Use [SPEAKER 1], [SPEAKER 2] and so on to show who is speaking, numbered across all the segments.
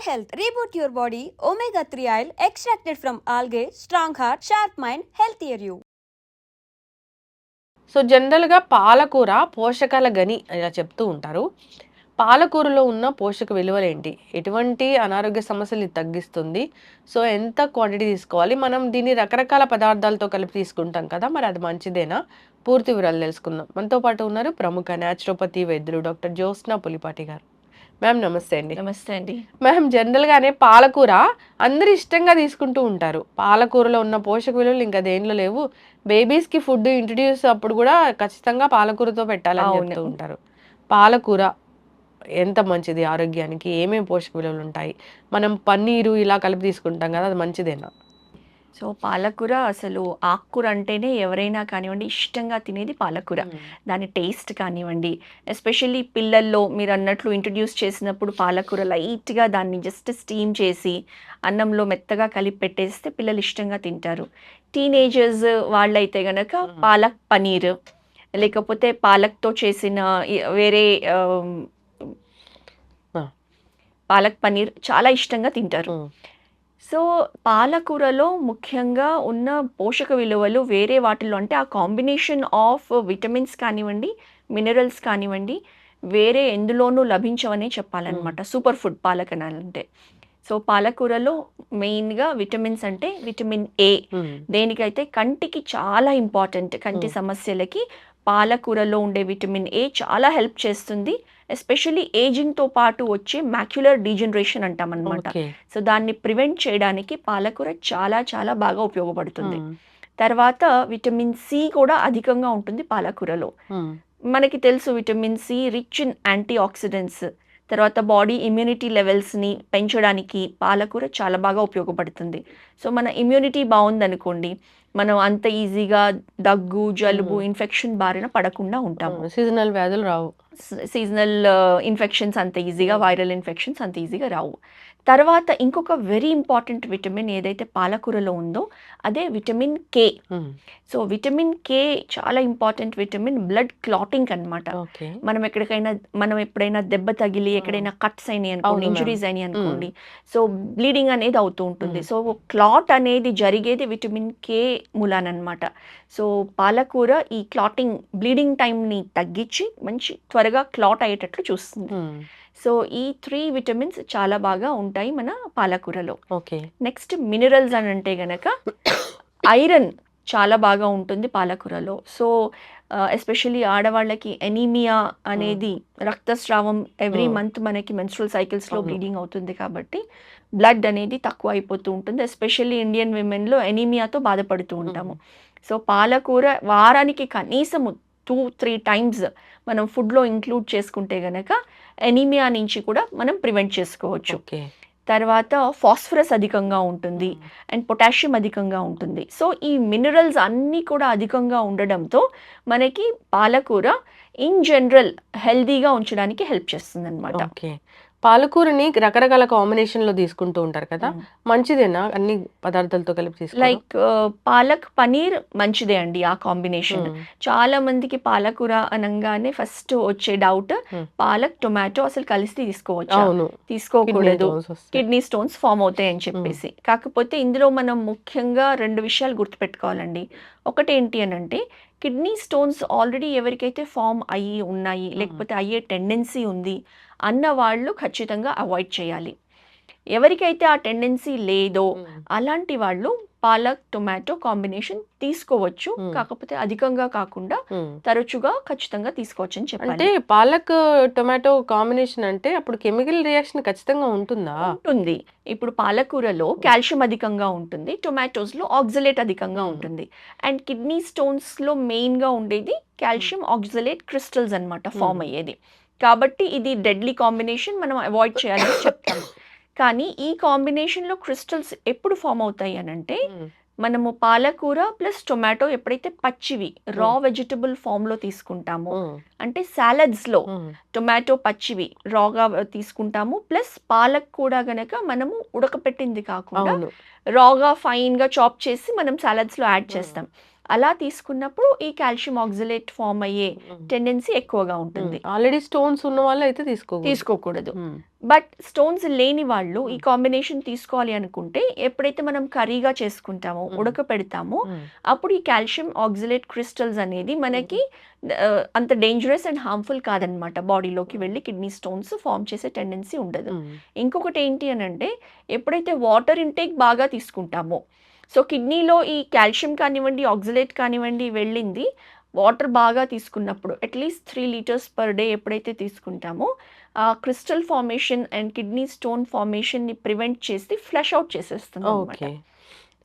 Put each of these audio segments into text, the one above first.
[SPEAKER 1] health. Reboot your body. Omega 3 oil extracted from algae. Strong heart, sharp mind, healthier you.
[SPEAKER 2] So జనరల్గా పాలకూర పోషకాల గని ఇలా చెప్తూ ఉంటారు. పాలకూరలో ఉన్న పోషక విలువలు ఏంటి? ఎటువంటి అనారోగ్య సమస్యలు తగ్గిస్తుంది? సో ఎంత క్వాంటిటీ తీసుకోవాలి? మనం దీన్ని రకరకాల పదార్థాలతో కలిపి తీసుకుంటాం కదా, మరి అది మంచిదేనా? పూర్తి వివరాలు తెలుసుకుందాం. మనతో పాటు ఉన్నారు ప్రముఖ న్యాచురోపతి వైద్యులు డాక్టర్ జ్యోత్స్న పులిపాటి గారు. మ్యామ్ నమస్తే అండి.
[SPEAKER 3] నమస్తే అండి.
[SPEAKER 2] మ్యామ్ జనరల్గానే పాలకూర అందరు ఇష్టంగా తీసుకుంటూ ఉంటారు. పాలకూరలో ఉన్న పోషక విలువలు ఇంకా దేనిలో లేవు. బేబీస్కి ఫుడ్ ఇంట్రడ్యూస్ అప్పుడు కూడా ఖచ్చితంగా పాలకూరతో పెట్టాలని చెప్తూ ఉంటారు. పాలకూర ఎంత మంచిది ఆరోగ్యానికి? ఏమేమి పోషక విలువలు ఉంటాయి? మనం పన్నీరు ఇలా కలిపి తీసుకుంటాం కదా, అది మంచిదేనా?
[SPEAKER 3] సో పాలకూర అసలు ఆకుకూర అంటేనే ఎవరైనా కానివ్వండి ఇష్టంగా తినేది పాలకూర. దాని టేస్ట్ కానివ్వండి, ఎస్పెషల్లీ పిల్లల్లో మీరు అన్నట్లు ఇంట్రడ్యూస్ చేసినప్పుడు పాలకూర లైట్గా దాన్ని జస్ట్ స్టీమ్ చేసి అన్నంలో మెత్తగా కలిపి పెట్టేస్తే పిల్లలు ఇష్టంగా తింటారు. టీనేజర్స్ వాళ్ళైతే గనక పాలక్ పనీర్, లేకపోతే పాలక్తో చేసిన వేరే పాలక్ పనీర్ చాలా ఇష్టంగా తింటారు. సో పాలకూరలో ముఖ్యంగా ఉన్న పోషక విలువలు వేరే వాటిల్లో అంటే ఆ కాంబినేషన్ ఆఫ్ విటమిన్స్ కానివ్వండి, మినరల్స్ కానివ్వండి, వేరే ఎందులోనూ లభించవనే చెప్పాలన్నమాట. సూపర్ ఫుడ్ పాలకనాలంటే. సో పాలకూరలో మెయిన్గా విటమిన్స్ అంటే విటమిన్ ఏ, దేనికైతే కంటికి చాలా ఇంపార్టెంట్. కంటి సమస్యలకి పాలకూరలో ఉండే విటమిన్ ఏ చాలా హెల్ప్ చేస్తుంది. ఎస్పెషల్లీ ఏజింగ్తో పాటు వచ్చే మ్యాక్యులర్ డీజనరేషన్ అంటాం అనమాట. సో దాన్ని ప్రివెంట్ చేయడానికి పాలకూర చాలా చాలా బాగా ఉపయోగపడుతుంది. తర్వాత విటమిన్ సి కూడా అధికంగా ఉంటుంది పాలకూరలో. మనకి తెలుసు vitamin C rich in antioxidants. తర్వాత బాడీ ఇమ్యూనిటీ లెవెల్స్ని పెంచడానికి పాలకూర చాలా బాగా ఉపయోగపడుతుంది. సో మన ఇమ్యూనిటీ బాగుందనుకోండి, మనం అంత ఈజీగా దగ్గు, జలుబు, ఇన్ఫెక్షన్ బారిన పడకుండా ఉంటాము.
[SPEAKER 2] సీజనల్ వ్యాధులు రావు.
[SPEAKER 3] సీజనల్ ఇన్ఫెక్షన్స్ అంత ఈజీగా, వైరల్ ఇన్ఫెక్షన్స్ అంత ఈజీగా రావు. తర్వాత ఇంకొక వెరీ ఇంపార్టెంట్ విటమిన్ ఏదైతే పాలకూరలో ఉందో అదే vitamin K. So vitamin K చాలా ఇంపార్టెంట్ విటమిన్ బ్లడ్ క్లాటింగ్ అనమాట. మనం ఎప్పుడైనా దెబ్బ తగిలి ఎక్కడైనా కట్స్ అయినాయి అనుకోండి, ఇంజురీస్ అయినాయి అనుకోండి, సో బ్లీడింగ్ అనేది అవుతూ ఉంటుంది. సో క్లాట్ అనేది జరిగేది విటమిన్ కే మూలానమాట. సో పాలకూర ఈ క్లాటింగ్, బ్లీడింగ్ టైంని తగ్గించి మంచి త్వరగా క్లాట్ అయ్యేటట్లు చూస్తుంది. సో ఈ 3 విటమిన్స్ చాలా బాగా ఉంటాయి మన పాలకూరలో. నెక్స్ట్ మినరల్స్ అని అంటే గనక ఐరన్ చాలా బాగా ఉంటుంది పాలకూరలో. సో ఎస్పెషల్లీ ఆడవాళ్ళకి ఎనీమియా అనేది, రక్తస్రావం ఎవ్రీ మంత్ మనకి మెన్స్ట్రువల్ సైకిల్స్లో బ్లీడింగ్ అవుతుంది కాబట్టి బ్లడ్ అనేది తక్కువ అయిపోతూ ఉంటుంది. ఎస్పెషల్లీ ఇండియన్ విమెన్లో ఎనీమియాతో బాధపడుతూ ఉంటాము. సో పాలకూర వారానికి కనీసం 2-3 టైమ్స్ మనం ఫుడ్లో ఇంక్లూడ్ చేసుకుంటే గనక ఎనీమియా నుంచి కూడా మనం ప్రివెంట్ చేసుకోవచ్చు. తర్వాత ఫాస్ఫరస్ అధికంగా ఉంటుంది అండ్ పొటాషియం అధికంగా ఉంటుంది. సో ఈ మినరల్స్ అన్నీ కూడా అధికంగా ఉండడంతో మనకి పాలకూర ఇన్ జనరల్ హెల్దీగా ఉంచడానికి హెల్ప్ చేస్తుంది అనమాట.
[SPEAKER 2] పాలకూరని రకరకాల కాంబినేషన్లో తీసుకుంటూ ఉంటారు కదా, మంచిదేనా అన్ని పదార్థాలతో కలిపి తీసుకుంటే?
[SPEAKER 3] లైక్ పాలక్ పనీర్ మంచిదే అండి ఆ కాంబినేషన్. చాలా మందికి పాలకూర అనగానే ఫస్ట్ వచ్చే డౌట్, పాలక్ టొమాటో అసలు కలిసి తీసుకోకూడదు, కిడ్నీ స్టోన్స్ ఫామ్ అవుతాయి అని చెప్పేసి. కాకపోతే ఇందులో మనం ముఖ్యంగా 2 విషయాలు గుర్తుపెట్టుకోవాలండి. ఒకటి ఏంటి అని అంటే, కిడ్నీ స్టోన్స్ ఆల్రెడీ ఎవరికైతే ఫామ్ అయ్యి ఉన్నాయి, లేకపోతే అయ్యే టెండెన్సీ ఉంది అన్న వాళ్ళు ఖచ్చితంగా అవాయిడ్ చేయాలి. ఎవరికైతే ఆ టెండెన్సీ లేదో అలాంటి వాళ్ళు పాలక్ టొమాటో కాంబినేషన్ తీసుకోవచ్చు. కాకపోతే అధికంగా కాకుండా తరచుగా ఖచ్చితంగా తీసుకోవచ్చు అని చెప్పాలి.
[SPEAKER 2] అంటే పాలక్ టొమాటో కాంబినేషన్ అంటే అప్పుడు కెమికల్ రియాక్షన్ ఖచ్చితంగా ఉంటుందా?
[SPEAKER 3] ఉంటుంది. ఇప్పుడు పాలకూరలో కాల్షియం అధికంగా ఉంటుంది, టొమాటోస్లో ఆక్సలేట్ అధికంగా ఉంటుంది. అండ్ కిడ్నీ స్టోన్స్లో మెయిన్గా ఉండేది కాల్షియం ఆక్సలేట్ క్రిస్టల్స్ అనమాట ఫామ్ అయ్యేది. కాబట్టి ఇది డెడ్లీ కాంబినేషన్, మనం అవాయిడ్ చేయాలని చెప్తాము. కానీ ఈ కాంబినేషన్లో క్రిస్టల్స్ ఎప్పుడు ఫామ్ అవుతాయి అని అంటే, మనము పాలకూర ప్లస్ టొమాటో ఎప్పుడైతే పచ్చివి రా వెజిటబుల్ ఫామ్లో తీసుకుంటామో, అంటే సాలడ్స్లో టొమాటో పచ్చివి రాగా తీసుకుంటాము, ప్లస్ పాలక్ కూడా గనక మనము ఉడకపెట్టింది కాకుండా రాగా ఫైన్గా చాప్ చేసి మనం సాలడ్స్లో యాడ్ చేస్తాం. అలా తీసుకున్నప్పుడు ఈ కాల్షియం ఆక్సలేట్ ఫామ్ అయ్యే టెండెన్సీ ఎక్కువగా ఉంటుంది.
[SPEAKER 2] ఆల్రెడీ స్టోన్స్ ఉన్న వాళ్ళు అయితే
[SPEAKER 3] తీసుకోకూడదు. బట్ స్టోన్స్ లేని వాళ్ళు ఈ కాంబినేషన్ తీసుకోవాలి అనుకుంటే ఎప్పుడైతే మనం కర్రీగా చేసుకుంటామో, ఉడకపెడతామో, అప్పుడు ఈ కాల్షియం ఆక్సలేట్ క్రిస్టల్స్ అనేది మనకి అంత డేంజరస్ అండ్ హార్మ్ఫుల్ కాదనమాట. బాడీలోకి వెళ్ళి కిడ్నీ స్టోన్స్ ఫామ్ చేసే టెండెన్సీ ఉండదు. ఇంకొకటి ఏంటి అని అంటే, ఎప్పుడైతే వాటర్ ఇంటేక్ బాగా తీసుకుంటామో, సో కిడ్నీలో ఈ కాల్షియం కానివ్వండి, ఆక్సలేట్ కానివ్వండి వెళ్ళింది వాటర్ బాగా తీసుకున్నప్పుడు అట్లీస్ట్ 3 లీటర్స్ పర్ డే ఎప్పుడైతే తీసుకుంటామో, ఆ crystal formation and kidney stone ఫార్మేషన్ని ప్రివెంట్ చేసి ఫ్లష్ అవుట్ చేసేస్తుంది అనమాట.
[SPEAKER 2] ఓకే.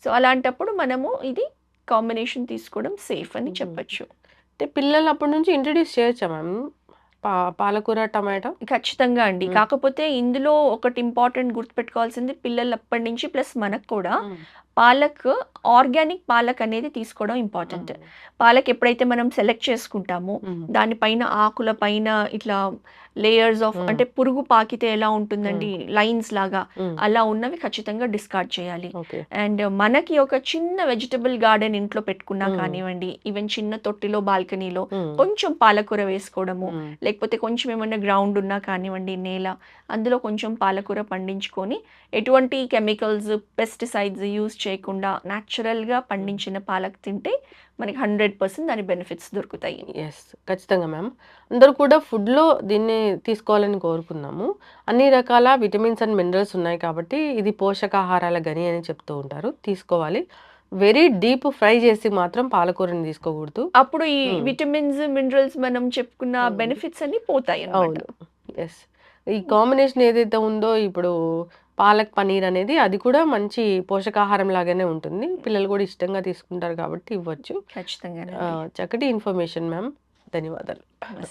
[SPEAKER 3] సో అలాంటప్పుడు మనము ఇది కాంబినేషన్ తీసుకోవడం సేఫ్ అని చెప్పచ్చు.
[SPEAKER 2] అంటే పిల్లలు అప్పటి నుంచి ఇంట్రడ్యూస్ చేయొచ్చా మ్యామ్ పాలకూర, టమాటా?
[SPEAKER 3] ఖచ్చితంగా అండి. కాకపోతే ఇందులో ఒకటి ఇంపార్టెంట్ గుర్తుపెట్టుకోవాల్సింది, పిల్లలు అప్పటి నుంచి ప్లస్ మనకు కూడా పాలక్, ఆర్గానిక్ పాలక్ అనేది తీసుకోవడం ఇంపార్టెంట్. పాలక్ ఎప్పుడైతే మనం సెలెక్ట్ చేసుకుంటామో, దానిపైన ఆకుల పైన ఇట్లా లేయర్స్ ఆఫ్ అంటే పురుగు పాకితే ఎలా ఉంటుందండి, లైన్స్ లాగా అలా ఉన్నవి ఖచ్చితంగా డిస్కార్డ్ చేయాలి. అండ్ మనకి ఒక చిన్న వెజిటబుల్ గార్డెన్ ఇంట్లో పెట్టుకున్నా కానివ్వండి, ఈవెన్ చిన్న తొట్టిలో బాల్కనీలో కొంచెం పాలకూర వేసుకోవడము, లేకపోతే కొంచెం ఏమైనా గ్రౌండ్ ఉన్నా కానివ్వండి, నేల, అందులో కొంచెం పాలకూర పండించుకొని ఎటువంటి కెమికల్స్, పెస్టిసైడ్స్ యూజ్ చేయకుండా న్యాచురల్గా పండించిన పాలక్ తింటే మనకి 100% దాని బెనిఫిట్స్ దొరుకుతాయి.
[SPEAKER 2] ఎస్, ఖచ్చితంగా మ్యామ్. అందరూ కూడా ఫుడ్లో దీన్ని తీసుకోవాలని కోరుకున్నాము. అన్ని రకాల విటమిన్స్ అండ్ మినరల్స్ ఉన్నాయి కాబట్టి ఇది పోషకాహారాల గని అని చెప్తూ ఉంటారు, తీసుకోవాలి. వెరీ డీప్ ఫ్రై చేసి మాత్రం పాలకూరని తీసుకోకూడదు.
[SPEAKER 3] అప్పుడు ఈ విటమిన్స్, మినరల్స్ మనం చెప్పుకున్న బెనిఫిట్స్ అన్ని పోతాయి.
[SPEAKER 2] అవును, ఎస్. ఈ కాంబినేషన్ ఏదైతే ఉందో ఇప్పుడు పాలక్ పనీర్ అనేది, అది కూడా మంచి పోషకాహారం లాగానే ఉంటుంది. పిల్లలు కూడా ఇష్టంగా తీసుకుంటారు కాబట్టి ఇవ్వచ్చు.
[SPEAKER 3] ఖచ్చితంగా.
[SPEAKER 2] చక్కటి ఇన్ఫర్మేషన్ మ్యామ్, ధన్యవాదాలు.